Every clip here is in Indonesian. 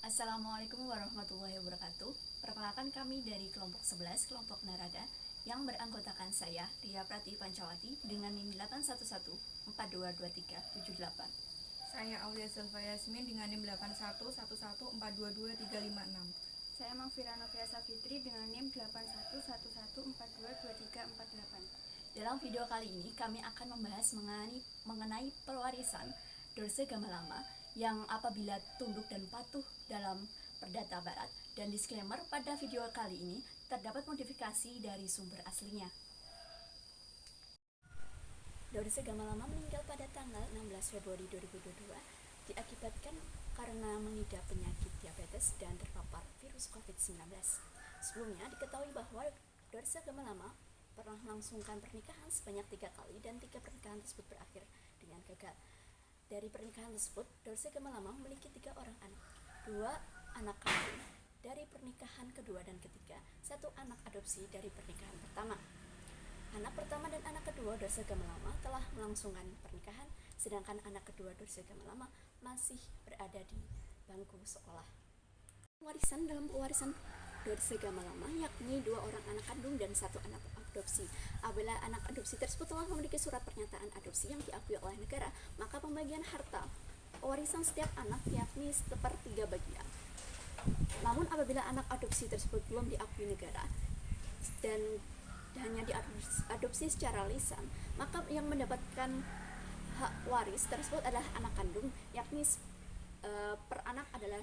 Assalamualaikum warahmatullahi wabarakatuh. Perkenalkan kami dari kelompok 11, kelompok Narada, yang beranggotakan saya, Ria Prati Pancawati, dengan NIM 811422378. Saya Aulia Zulfa Yasmin dengan NIM 81114223556. Saya Mahfira Novia Safitri dengan NIM 81114222348. Dalam video kali ini kami akan membahas mengenai pewarisan Dorse Gamalama yang apabila tunduk dan patuh dalam Perdata Barat, dan disclaimer pada video kali ini terdapat modifikasi dari sumber aslinya. Dorse Gamalama meninggal pada tanggal 16 Februari 2022 diakibatkan karena mengidap penyakit diabetes dan terpapar virus COVID-19. Sebelumnya diketahui bahwa Dorse Gamalama pernah melangsungkan pernikahan sebanyak 3 kali dan 3 pernikahan tersebut berakhir dengan gagal. Dari pernikahan tersebut, Dorse Gamalama memiliki 3 orang anak, 2 anak kandung dari pernikahan kedua dan ketiga, 1 anak adopsi dari pernikahan pertama. Anak pertama dan anak kedua Dorse Gamalama telah melangsungkan pernikahan, sedangkan anak kedua Dorse Gamalama masih berada di bangku sekolah. Warisan dalam pewarisan Dorse Gamalama yakni 2 orang anak kandung dan 1 anak adopsi. Apabila anak adopsi tersebut telah memiliki surat pernyataan adopsi yang diakui oleh negara, maka pembagian harta warisan setiap anak yakni sepertiga bagian. Namun apabila anak adopsi tersebut belum diakui negara dan hanya diadopsi secara lisan, maka yang mendapatkan hak waris tersebut adalah anak kandung, yakni per anak adalah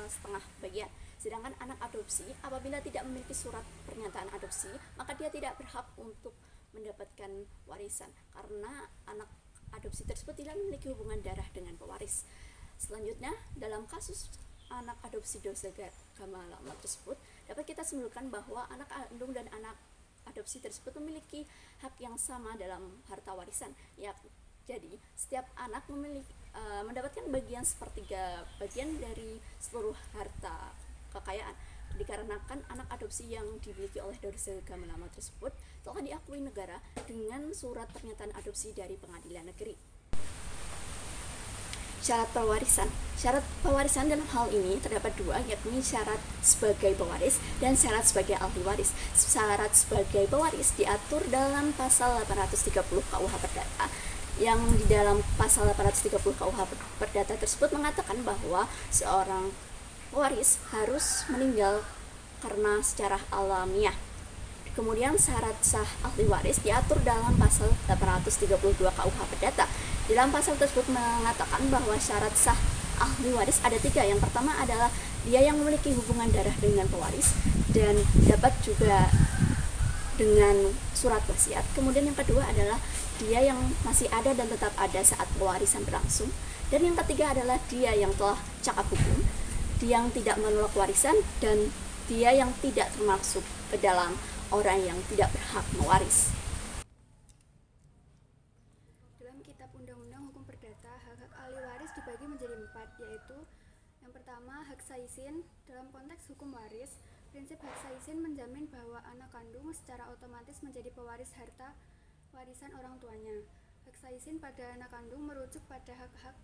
setengah bagian. Sedangkan anak adopsi apabila tidak memiliki surat pernyataan adopsi, maka dia tidak berhak untuk mendapatkan warisan karena anak adopsi tersebut tidak memiliki hubungan darah dengan pewaris. Selanjutnya, dalam kasus anak adopsi Dorse Gamalama tersebut, dapat kita simpulkan bahwa anak kandung dan anak adopsi tersebut memiliki hak yang sama dalam harta warisan. Jadi setiap anak mendapatkan bagian sepertiga bagian dari seluruh harta kekayaan, dikarenakan anak adopsi yang dimiliki oleh Dorse Gamalama tersebut telah diakui negara dengan surat pernyataan adopsi dari pengadilan negeri. Syarat pewarisan dalam hal ini terdapat 2, yakni syarat sebagai pewaris dan syarat sebagai ahli waris. Syarat sebagai pewaris diatur dalam pasal 830 KUH Perdata, yang di dalam pasal 830 KUH Perdata tersebut mengatakan bahwa seorang pewaris harus meninggal karena secara alamiah. Kemudian syarat sah ahli waris diatur dalam pasal 832 KUH Perdata. Dalam pasal tersebut mengatakan bahwa syarat sah ahli waris ada 3. Yang pertama adalah dia yang memiliki hubungan darah dengan pewaris dan dapat juga dengan surat wasiat. Kemudian yang kedua adalah dia yang masih ada dan tetap ada saat pewarisan berlangsung. Dan yang ketiga adalah dia yang telah cakap hukum, dia yang tidak menolak warisan, dan dia yang tidak termasuk ke dalam orang yang tidak berhak mewaris. Dalam Kitab Undang-Undang Hukum Perdata, hak-hak ahli waris dibagi menjadi 4, yaitu yang pertama, hak saisin. Dalam konteks hukum waris, prinsip hak saisin menjamin bahwa anak kandung secara otomatis menjadi pewaris harta warisan orang tuanya. Hak saisin pada anak kandung merujuk pada hak-hak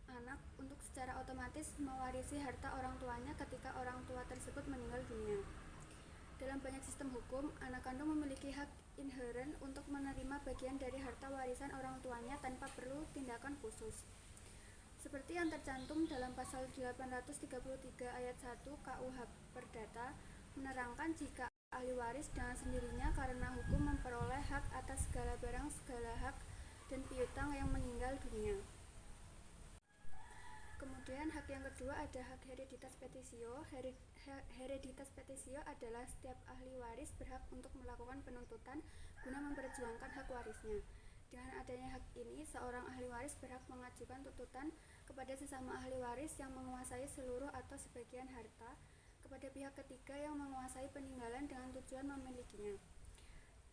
anak untuk secara otomatis mewarisi harta orang tuanya ketika orang tua tersebut meninggal dunia. Dalam banyak sistem hukum, anak kandung memiliki hak inheren untuk menerima bagian dari harta warisan orang tuanya tanpa perlu tindakan khusus. Seperti yang tercantum dalam pasal 833 ayat 1 KUH Perdata menerangkan jika ahli waris dengan sendirinya karena hukum memperoleh hak atas segala barang, segala hak, dan piutang yang meninggal dunia. Kemudian hak yang kedua ada hak hereditas petisio. Hereditas petisio adalah setiap ahli waris berhak untuk melakukan penuntutan guna memperjuangkan hak warisnya. Dengan adanya hak ini, seorang ahli waris berhak mengajukan tuntutan kepada sesama ahli waris yang menguasai seluruh atau sebagian harta, kepada pihak ketiga yang menguasai peninggalan dengan tujuan memilikinya,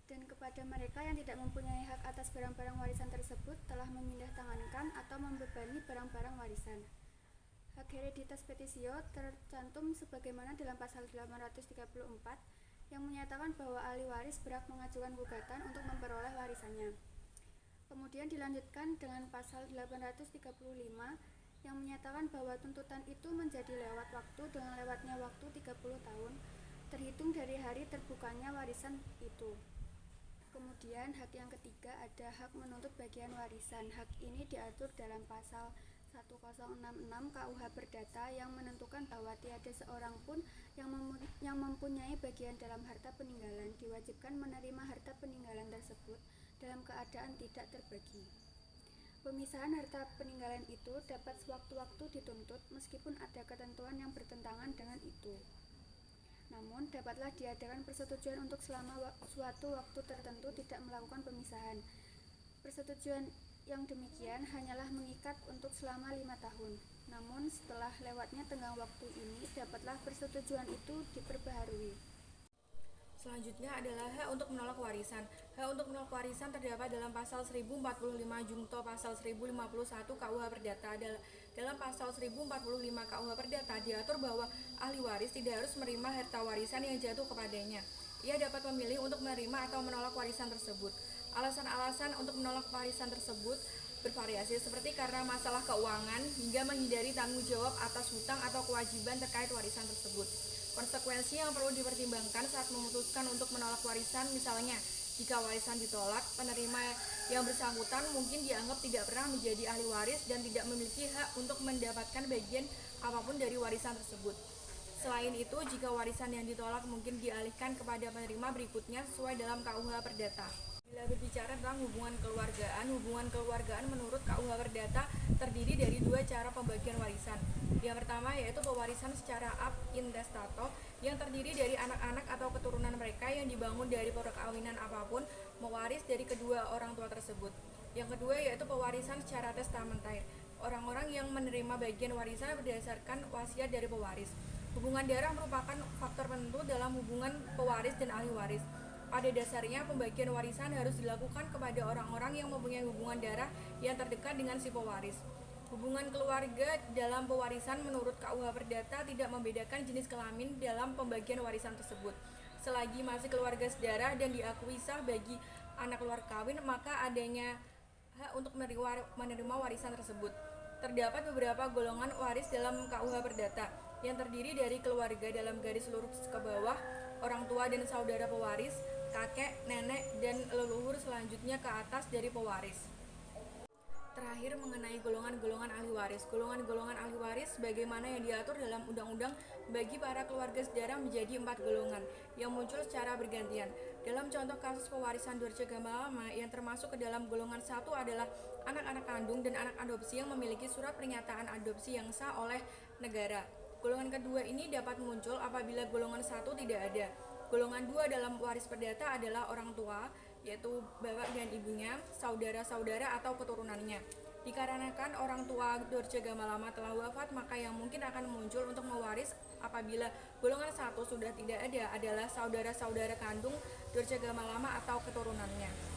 dan kepada mereka yang tidak mempunyai hak atas barang-barang warisan tersebut telah memindahtangankan atau membebani barang-barang warisan. Hak hereditas petisio tercantum sebagaimana dalam pasal 834 yang menyatakan bahwa ahli waris berhak mengajukan gugatan untuk memperoleh warisannya. Kemudian dilanjutkan dengan pasal 835 yang menyatakan bahwa tuntutan itu menjadi lewat waktu dengan lewatnya waktu 30 tahun terhitung dari hari terbukanya warisan itu. Kemudian hak yang ketiga ada hak menuntut bagian warisan. Hak ini diatur dalam pasal 1066 KUH Perdata yang menentukan bahwa tiada seorang pun yang mempunyai bagian dalam harta peninggalan diwajibkan menerima harta peninggalan tersebut dalam keadaan tidak terbagi. Pemisahan harta peninggalan itu dapat sewaktu-waktu dituntut meskipun ada ketentuan yang bertentangan dengan itu. Namun, dapatlah diadakan persetujuan untuk selama suatu waktu tertentu tidak melakukan pemisahan. Persetujuan yang demikian hanyalah mengikat untuk selama 5 tahun. Namun, setelah lewatnya tenggang waktu ini, dapatlah persetujuan itu diperbaharui. Selanjutnya adalah hak untuk menolak warisan. Hak untuk menolak warisan terdapat dalam pasal 1045 jungto pasal 1051 KUH Perdata. Dalam pasal 1045 KUH Perdata diatur bahwa ahli waris tidak harus menerima harta warisan yang jatuh kepadanya. Ia dapat memilih untuk menerima atau menolak warisan tersebut. Alasan-alasan untuk menolak warisan tersebut bervariasi seperti karena masalah keuangan hingga menghindari tanggung jawab atas hutang atau kewajiban terkait warisan tersebut. Konsekuensi yang perlu dipertimbangkan saat memutuskan untuk menolak warisan, misalnya jika warisan ditolak, penerima yang bersangkutan mungkin dianggap tidak pernah menjadi ahli waris dan tidak memiliki hak untuk mendapatkan bagian apapun dari warisan tersebut. Selain itu, jika warisan yang ditolak mungkin dialihkan kepada penerima berikutnya sesuai dalam KUH Perdata. Bila berbicara tentang hubungan keluargaan menurut KUH Perdata terdiri dari 2 cara pembagian warisan. Yang pertama yaitu pewarisan secara ab intestato yang terdiri dari anak-anak atau keturunan mereka yang dibangun dari perkawinan apapun mewaris dari kedua orang tua tersebut. Yang kedua yaitu pewarisan secara testamentaire, orang-orang yang menerima bagian warisan berdasarkan wasiat dari pewaris. Hubungan darah merupakan faktor penentu dalam hubungan pewaris dan ahli waris. Pada dasarnya, pembagian warisan harus dilakukan kepada orang-orang yang mempunyai hubungan darah yang terdekat dengan si pewaris. Hubungan keluarga dalam pewarisan menurut KUH Perdata tidak membedakan jenis kelamin dalam pembagian warisan tersebut. Selagi masih keluarga sedarah dan diakui sah bagi anak luar kawin, maka adanya hak untuk menerima warisan tersebut. Terdapat beberapa golongan waris dalam KUH Perdata yang terdiri dari keluarga dalam garis lurus ke bawah, orang tua dan saudara pewaris, kakek, nenek, dan leluhur selanjutnya ke atas dari pewaris. Terakhir mengenai golongan-golongan ahli waris. Golongan-golongan ahli waris sebagaimana yang diatur dalam undang-undang bagi para keluarga sedarah menjadi 4 golongan yang muncul secara bergantian. Dalam contoh kasus pewarisan Dorce Gamalama yang termasuk ke dalam golongan 1 adalah anak-anak kandung dan anak adopsi yang memiliki surat pernyataan adopsi yang sah oleh negara. Golongan kedua ini dapat muncul apabila golongan 1 tidak ada. Golongan 2 dalam waris perdata adalah orang tua, yaitu bapak dan ibunya, saudara-saudara atau keturunannya. Dikarenakan orang tua Dorce Gamalama telah wafat, maka yang mungkin akan muncul untuk mewaris apabila golongan 1 sudah tidak ada adalah saudara-saudara kandung Dorce Gamalama atau keturunannya.